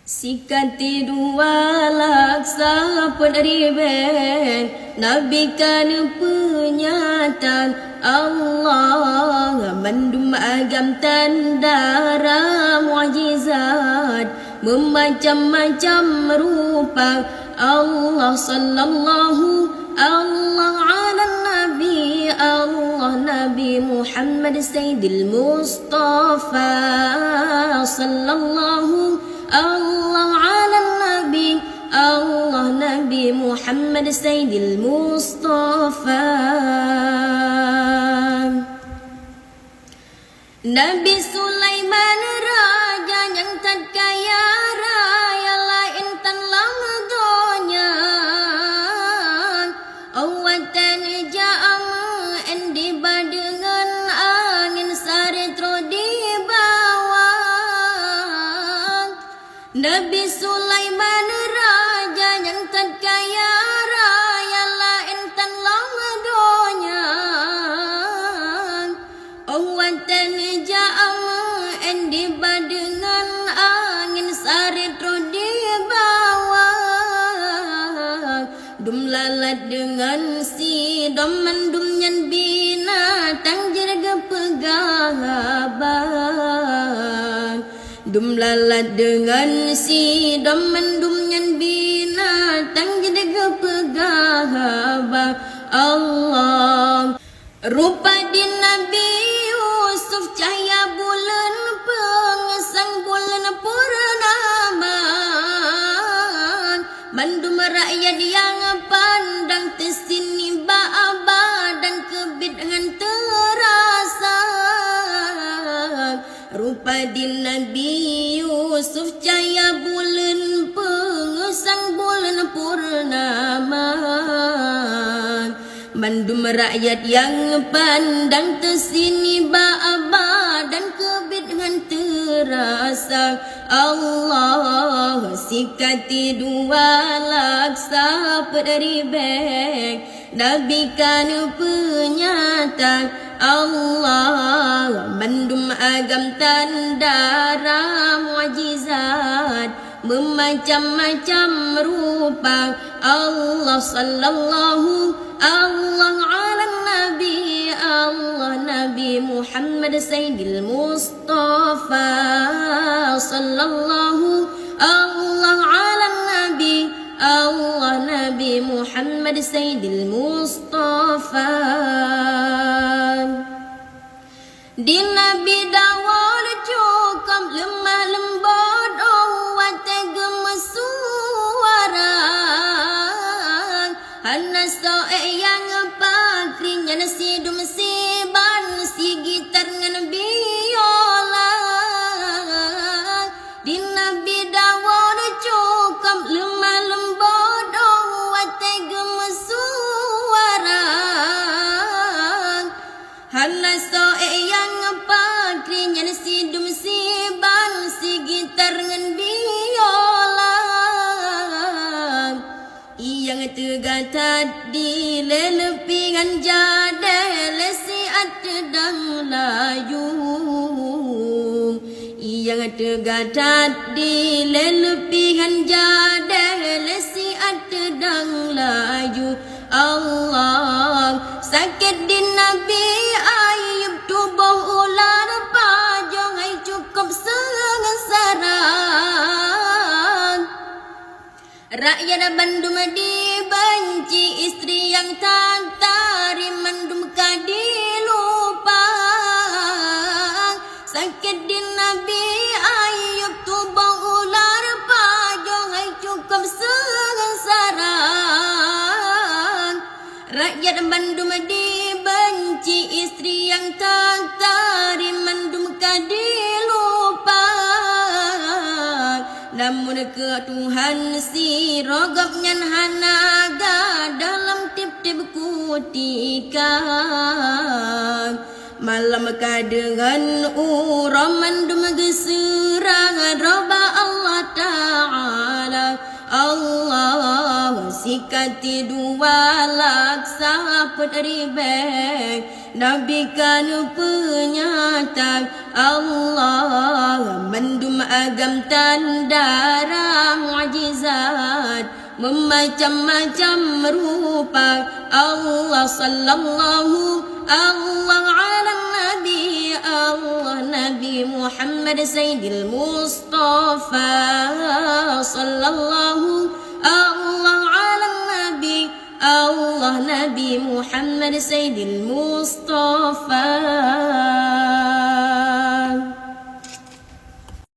Sikati dua laksa peneribeng Nabi kan penyataan Allah Mandum agam tandara mu'jizat Memacam-macam rupa Allah sallallahu Allah ala Nabi Allah Nabi Muhammad Sayyidil Mustafa sallallahu Allah ala Nabi Allah Nabi Muhammad Sayyidil Mustafa Nabi Sulaiman raja yang tak kaya raya lain tan lamdonya awatan ja'am endi badengan angin saretro di bawah Nabi Sulaiman raja yang tak kaya raya lain tan lamdonya awatan ja'am endi badengan angin saretro di bawah dum lalat dengan si dom mendum nyan binatang jerga pegahaban dum lalat dengan si dom mendum nyan binatang jerga pegahaban Allah rupa di Nabi Yusuf cahaya bulan pengesang bulan purnama bandum rakyat yang pandang tesini ba'aba dan kebid'an terasa rupa di Nabi Yusuf cahaya bulan pengesang bulan purnama Mandum rakyat yang pandang tesini ba'aba dan kebid'an terasa Allah sikati dua laksa peneribeng Nabi kan penyataan Allah Mandum agam tandara mu'jizat Memacam-macam rupa Allah sallallahu Allah ala Nabi Allah Nabi Muhammad Sayyidil Mustafa sallallahu Allah ala Nabi Allah Nabi Muhammad Sayyidil Mustafa Di Nabi dawal cukup lemah lembut awat gemes suara Hana so'e yang pakrinya nasi dum si ban si gitar ngan biola Di Nabi dawal cukup lemah lembut awat gemes suara Hana so'e yang pakrinya nasi dum si ban si gitar ngan biola Yang tergatat di lelepingan jadel si atedang layu Yang tergatat di lelepingan jadel si atedang layu Allah sakit di Nabi Ayub tubuh ular pajong ay cukup sengsara Rakyat Bandung dibenci istri yang tak tarim Bandung dilupa sakit di Nabi Ayub tubuh ular pajong ay cukup sengsara Rakyat Bandung dibenci istri yang tak tarim Bandung dilupa Namun ke Tuhan si rogop nyan hanaga dalam tip-tip kutika Malam kadengan uraman dumgeserang roba Allah Ta'ala Allah sikati dua laksa peneribeng Nabi kan penyata Allah, mendum agam tanda mukjizat, memacam-macam rupa Allah sallallahu Allah ala Nabi Allah Nabi Muhammad Sayyidil Mustafa sallallahu Allah ala Nabi Allah Nabi Muhammad Sayyidil Mustafa.